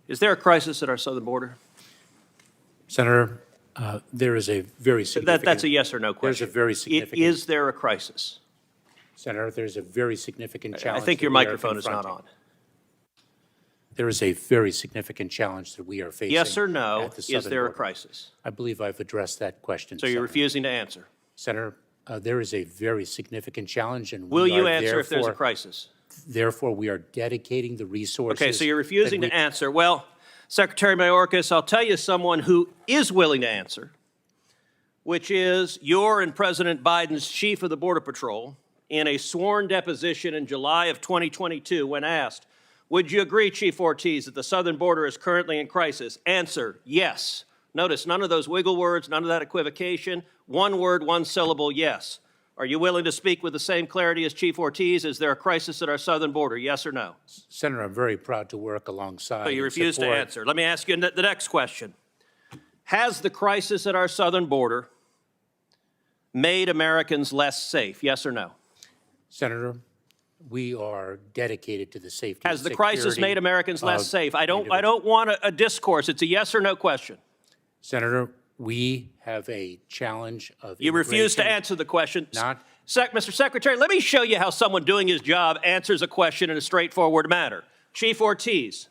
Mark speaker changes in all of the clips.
Speaker 1: Is there a crisis at our southern border?
Speaker 2: Senator, there is a very significant.
Speaker 1: That's a yes or no question.
Speaker 2: There's a very significant.
Speaker 1: Is there a crisis?
Speaker 2: Senator, there's a very significant challenge.
Speaker 1: I think your
Speaker 2: that we are
Speaker 1: microphone is not
Speaker 2: confronting.
Speaker 1: on.
Speaker 2: There is a very significant challenge that we are facing.
Speaker 1: Yes or no,
Speaker 2: at the
Speaker 1: is
Speaker 2: southern
Speaker 1: there a
Speaker 2: border.
Speaker 1: crisis?
Speaker 2: I believe I've addressed that question.
Speaker 1: So you're
Speaker 2: Senator.
Speaker 1: refusing to answer.
Speaker 2: Senator, there is a very significant challenge, and
Speaker 1: Will
Speaker 2: we
Speaker 1: you
Speaker 2: are
Speaker 1: answer if there's a
Speaker 2: therefore-
Speaker 1: crisis?
Speaker 2: Therefore, we are dedicating the resources.
Speaker 1: Okay, so you're refusing
Speaker 2: that
Speaker 1: to answer. Well, Secretary Mayorkas, I'll tell you someone who is willing to answer, which is your and President Biden's chief of the Border Patrol in a sworn deposition in July of 2022 when asked, would you agree, Chief Ortiz, that the southern border is currently in crisis? Answer, yes. Notice none of those wiggle words, none of that equivocation. One word, one syllable, yes. Are you willing to speak with the same clarity as Chief Ortiz? Is there a crisis at our southern border, yes or no?
Speaker 2: Senator, I'm very proud to work alongside.
Speaker 1: So you
Speaker 2: and
Speaker 1: refuse to
Speaker 2: support-
Speaker 1: answer. Let me ask you the next question. Has the crisis at our southern border made Americans less safe, yes or no?
Speaker 2: Senator, we are dedicated to the safety
Speaker 1: Has
Speaker 2: and
Speaker 1: the crisis
Speaker 2: security
Speaker 1: made Americans less
Speaker 2: of
Speaker 1: safe? I don't
Speaker 2: individuals.
Speaker 1: want a discourse. It's a yes or no question.
Speaker 2: Senator, we have a challenge of
Speaker 1: You refuse to
Speaker 2: immigration.
Speaker 1: answer the question.
Speaker 2: Not-
Speaker 1: Mr. Secretary, let me show you how someone doing his job answers a question in a straightforward manner. Chief Ortiz,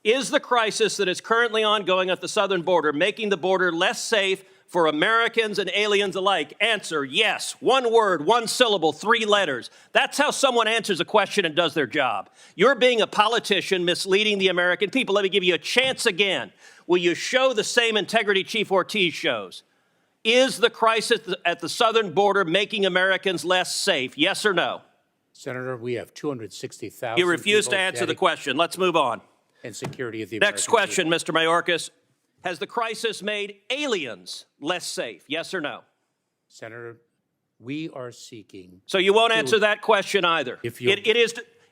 Speaker 1: is the crisis that is currently ongoing at the southern border making the border less safe for Americans and aliens alike? Answer, yes. One word, one syllable, 3 letters. That's how someone answers a question and does their job. You're being a politician, misleading the American people. Let me give you a chance again. Will you show the same integrity Chief Ortiz shows? Is the crisis at the southern border making Americans less safe? Yes or no?
Speaker 2: Senator, we have 260,000
Speaker 1: You refuse to
Speaker 2: people
Speaker 1: answer the
Speaker 2: dedicated
Speaker 1: question. Let's move on.
Speaker 2: and security of the
Speaker 1: Next
Speaker 2: American
Speaker 1: question,
Speaker 2: people.
Speaker 1: Mr. Mayorkas. Has the crisis made aliens less safe? Yes or no?
Speaker 2: Senator, we are seeking.
Speaker 1: So you won't answer that question either.
Speaker 2: If you-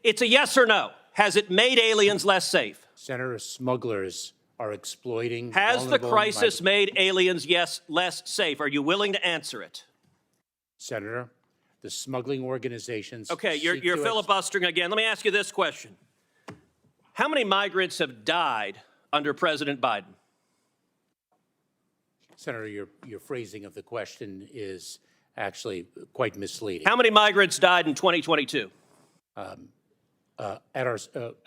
Speaker 1: It's a yes or no. Has it made aliens less safe?
Speaker 2: Senator, smugglers are exploiting.
Speaker 1: Has the
Speaker 2: vulnerable
Speaker 1: crisis made aliens, yes, less safe? Are you willing to answer it?
Speaker 2: Senator, the smuggling organizations.
Speaker 1: Okay, you're
Speaker 2: seek to
Speaker 1: filibustering again. Let me ask you this question. How many migrants have died under President Biden?
Speaker 2: Senator, your phrasing of the question is actually quite misleading.
Speaker 1: How many migrants died in 2022?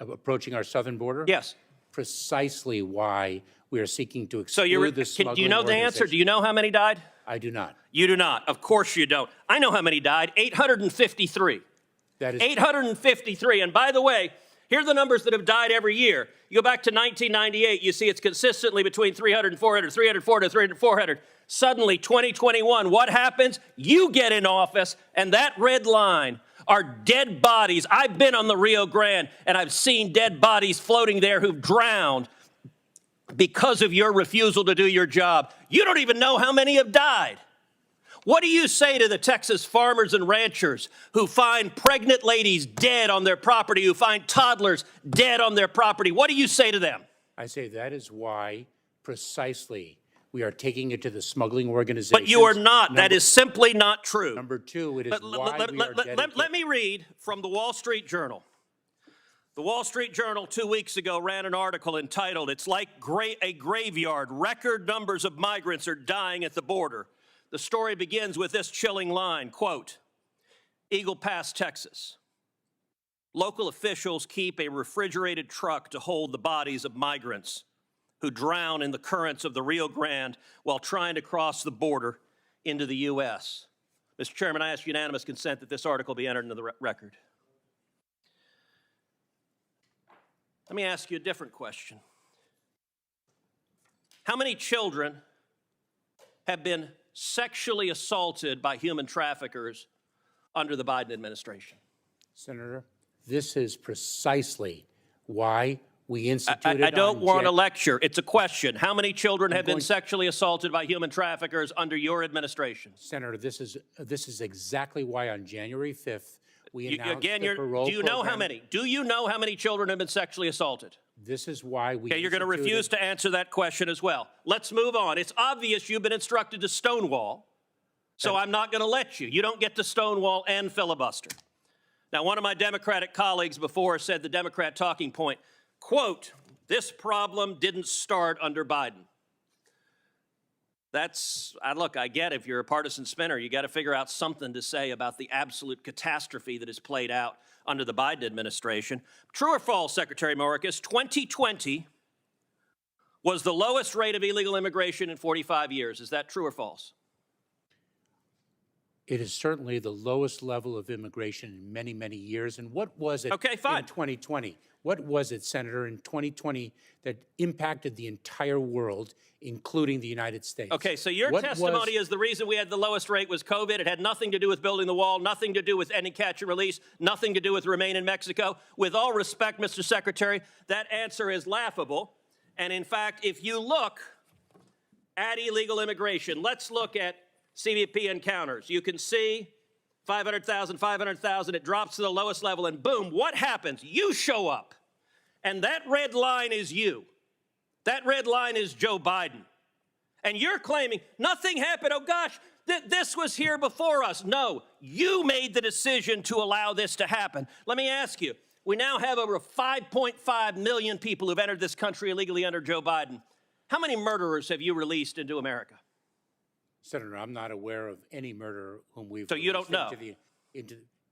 Speaker 2: Approaching our southern border?
Speaker 1: Yes.
Speaker 2: Precisely why we are seeking to
Speaker 1: So
Speaker 2: exclude the smuggling
Speaker 1: do you know the answer? Do you know how many died?
Speaker 2: I do not.
Speaker 1: You do not. Of course you don't. I know how many died. 853.
Speaker 2: That is
Speaker 1: 853. And by the way, here are the numbers that have died every year. You go back to 1998, you see it's consistently between 300 and 400, 300, 400, 300, 400. Suddenly, 2021, what happens? You get in office, and that red line are dead bodies. I've been on the Rio Grande, and I've seen dead bodies floating there who've drowned because of your refusal to do your job. You don't even know how many have died. What do you say to the Texas farmers and ranchers who find pregnant ladies dead on their property, who find toddlers dead on their property? What do you say to them?
Speaker 2: I say that is why precisely we are taking it to the smuggling organizations.
Speaker 1: But you are not. That is simply not true.
Speaker 2: Number two, it is why we are
Speaker 1: Let me read from the Wall Street Journal. The Wall Street Journal 2 weeks ago ran an article entitled, "It's like a graveyard. Record numbers of migrants are dying at the border." The story begins with this chilling line, quote, Eagle Pass, Texas. Local officials keep a refrigerated truck to hold the bodies of migrants who drown in the currents of the Rio Grande while trying to cross the border into the U.S. Mr. Chairman, I ask unanimous consent that this article be entered into the record. Let me ask you a different question. How many children have been sexually assaulted by human traffickers under the Biden administration?
Speaker 2: Senator, this is precisely why we instituted.
Speaker 1: I don't want a lecture. It's a question. How many children have been sexually assaulted by human traffickers under your administration?
Speaker 2: Senator, this is exactly why on January 5th we announced
Speaker 1: Again,
Speaker 2: the parole
Speaker 1: do you know
Speaker 2: program.
Speaker 1: how many? Do you know how many children have been sexually assaulted?
Speaker 2: This is why we.
Speaker 1: Okay, you're going to refuse to answer that question as well. Let's move on. It's obvious you've been instructed to stonewall, so I'm not going to let you. You don't get to stonewall and filibuster. Now, one of my Democratic colleagues before said the Democrat talking point, quote, this problem didn't start under Biden. Look, I get if you're a partisan spinner, you got to figure out something to say about the absolute catastrophe that has played out under the Biden administration. True or false, Secretary Mayorkas, 2020 was the lowest rate of illegal immigration in 45 years. Is that true or false?
Speaker 2: It is certainly the lowest level of immigration in many, many years. And what was it
Speaker 1: Okay, fine.
Speaker 2: in 2020? What was it, Senator, in 2020 that impacted the entire world, including the United States?
Speaker 1: Okay, so your testimony is the reason we had the lowest rate was COVID. It had nothing to do with building the wall, nothing to do with ending catch and release, nothing to do with Remain in Mexico. With all respect, Mr. Secretary, that answer is laughable. And in fact, if you look at illegal immigration, let's look at CBP encounters. You can see 500,000, 500,000, it drops to the lowest level, and boom, what happens? You show up. And that red line is you. That red line is Joe Biden. And you're claiming nothing happened. Oh gosh, this was here before us. No, you made the decision to allow this to happen. Let me ask you, we now have over 5.5 million people who've entered this country illegally under Joe Biden. How many murderers have you released into America?
Speaker 2: Senator, I'm not aware of any murderer whom we've
Speaker 1: So you don't know?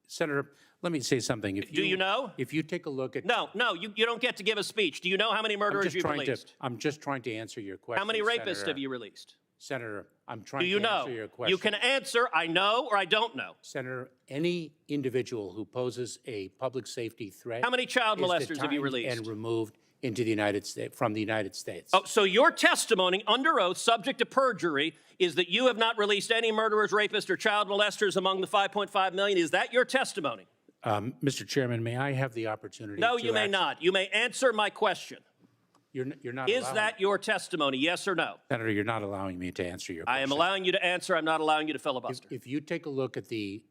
Speaker 2: Senator, let me say something.
Speaker 1: Do you know?
Speaker 2: If you take a look at...
Speaker 1: No, you don't get to give a speech. Do you know how many murderers you've released?
Speaker 2: I'm just trying to answer your question,
Speaker 1: How many rapists
Speaker 2: Senator.
Speaker 1: have you released?
Speaker 2: Senator, I'm trying
Speaker 1: Do you
Speaker 2: to
Speaker 1: know?
Speaker 2: answer your question.
Speaker 1: You can answer, I know or I don't know.
Speaker 2: Senator, any individual who poses a public safety threat...
Speaker 1: How many child molesters have you
Speaker 2: is detained
Speaker 1: released?
Speaker 2: and removed into the United States, from the United States.
Speaker 1: Oh, so your testimony under oath, subject to perjury, is that you have not released any murderers, rapists, or child molesters among the 5.5 million. Is that your testimony?
Speaker 2: Mr. Chairman, may I have the opportunity
Speaker 1: No, you may not. You may answer my question.
Speaker 2: You're not
Speaker 1: Is
Speaker 2: allowing
Speaker 1: that your testimony, yes or no?
Speaker 2: Senator, you're not allowing me to answer your question.
Speaker 1: I am allowing you to answer. I'm not allowing you to filibuster.
Speaker 2: If you take a look at the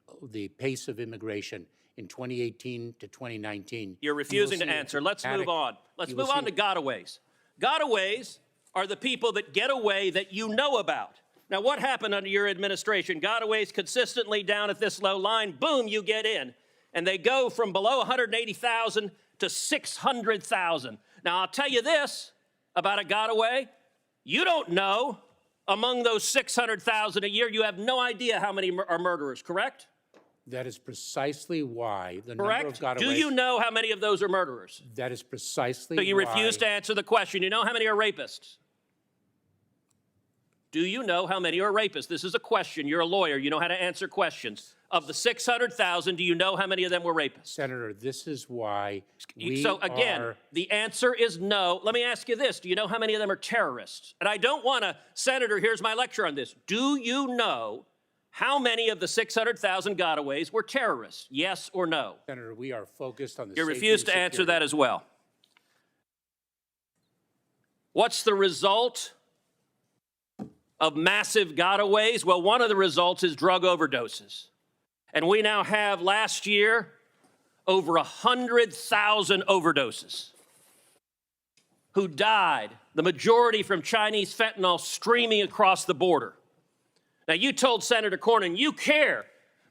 Speaker 2: pace of immigration in 2018 to 2019...
Speaker 1: You're refusing to answer. Let's move on. Let's move on to Godaways. Godaways are the people that get away that you know about. Now, what happened under your administration? Godaways consistently down at this low line. Boom, you get in. And they go from below 180,000 to 600,000. Now, I'll tell you this about a Godaway. You don't know among those 600,000 a year, you have no idea how many are murderers, correct?
Speaker 2: That is precisely why the
Speaker 1: Correct?
Speaker 2: number of Godaways...
Speaker 1: Do you know how many of those are murderers?
Speaker 2: That is precisely
Speaker 1: So you
Speaker 2: why...
Speaker 1: refuse to answer the question. You know how many are rapists? Do you know how many are rapists? This is a question. You're a lawyer. You know how to answer questions. Of the 600,000, do you know how many of them were rapists?
Speaker 2: Senator, this is why
Speaker 1: So again, the answer is no. Let me ask you this. Do you know how many of them are terrorists? And I don't want to, Senator, here's my lecture on this. Do you know how many of the 600,000 Godaways were terrorists? Yes or no?
Speaker 2: Senator, we are focused on the
Speaker 1: You
Speaker 2: safety
Speaker 1: refuse
Speaker 2: and
Speaker 1: to answer
Speaker 2: security.
Speaker 1: that as well. What's the result of massive Godaways? Well, one of the results is drug overdoses. And we now have, last year, over 100,000 overdoses who died, the majority from Chinese fentanyl streaming across the border. Now, you told Senator Cornyn you care,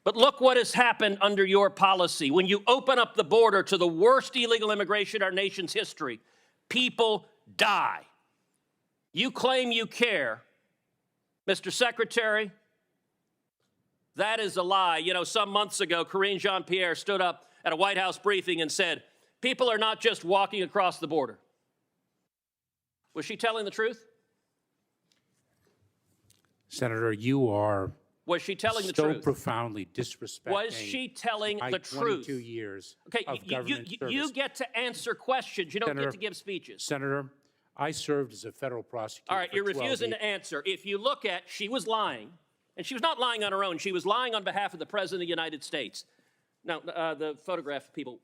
Speaker 1: but look what has happened under your policy. When you open up the border to the worst illegal immigration in our nation's history, people die. You claim you care. Mr. Secretary, that is a lie. You know, some months ago, Karine Jean-Pierre stood up at a White House briefing and said, people are not just walking across the border. Was she telling the truth?
Speaker 2: Senator, you are
Speaker 1: Was she telling the
Speaker 2: so
Speaker 1: truth?
Speaker 2: profoundly disrespecting
Speaker 1: Was she telling
Speaker 2: my
Speaker 1: the truth?
Speaker 2: 22 years
Speaker 1: Okay,
Speaker 2: of government service.
Speaker 1: you get to answer questions. You don't
Speaker 2: Senator,
Speaker 1: get to give speeches.
Speaker 2: Senator, I served as a federal prosecutor
Speaker 1: All right,
Speaker 2: for
Speaker 1: you're
Speaker 2: 12
Speaker 1: refusing
Speaker 2: years.
Speaker 1: to answer. If you look at, she was lying, and she was not lying on her own. She was lying on behalf of the President of the United States. Now, the photograph of people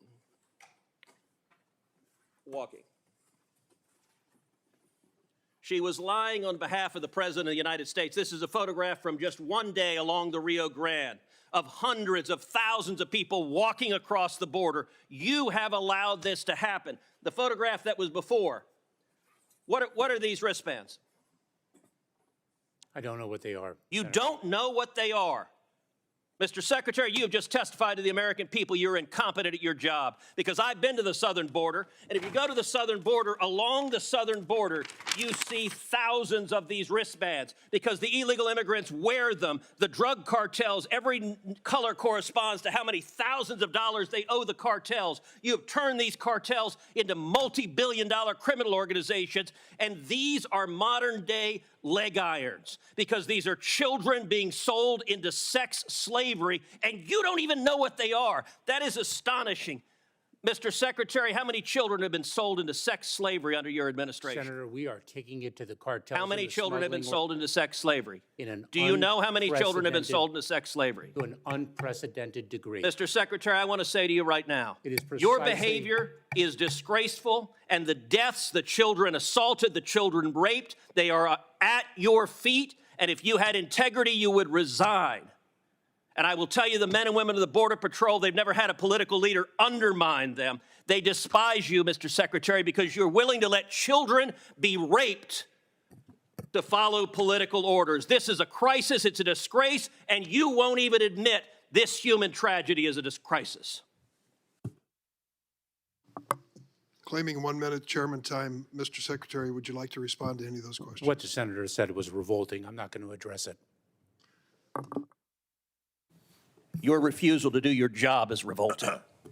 Speaker 1: walking. She was lying on behalf of the President of the United States. This is a photograph from just one day along the Rio Grande of hundreds of thousands of people walking across the border. You have allowed this to happen. The photograph that was before, what are these wristbands?
Speaker 2: I don't know what they are.
Speaker 1: You
Speaker 2: Senator.
Speaker 1: don't know what they are. Mr. Secretary, you have just testified to the American people you're incompetent at your job, because I've been to the southern border, and if you go to the southern border, along the southern border, you see thousands of these wristbands because the illegal immigrants wear them. The drug cartels, every color corresponds to how many thousands of dollars they owe the cartels. You have turned these cartels into multi-billion-dollar criminal organizations, and these are modern-day leg irons, because these are children being sold into sex slavery, and you don't even know what they are. That is astonishing. Mr. Secretary, how many children have been sold into sex slavery under your administration?
Speaker 2: Senator, we are taking it to the cartels.
Speaker 1: How many children have been sold into sex slavery?
Speaker 2: In an
Speaker 1: Do you know how many children have been sold into sex slavery?
Speaker 2: To an unprecedented degree.
Speaker 1: Mr. Secretary, I want to say to you right now,
Speaker 2: It is
Speaker 1: your
Speaker 2: precisely-
Speaker 1: behavior is disgraceful, and the deaths, the children assaulted, the children raped, they are at your feet, and if you had integrity, you would resign. And I will tell you, the men and women of the Border Patrol, they've never had a political leader undermine them. They despise you, Mr. Secretary, because you're willing to let children be raped to follow political orders. This is a crisis, it's a disgrace, and you won't even admit this human tragedy is a crisis.
Speaker 3: Claiming 1 minute chairman time, Mr. Secretary, would you like to respond to any of those questions?
Speaker 2: What the senator said was revolting. I'm not going to address it.
Speaker 1: Your refusal to do your job is revolting.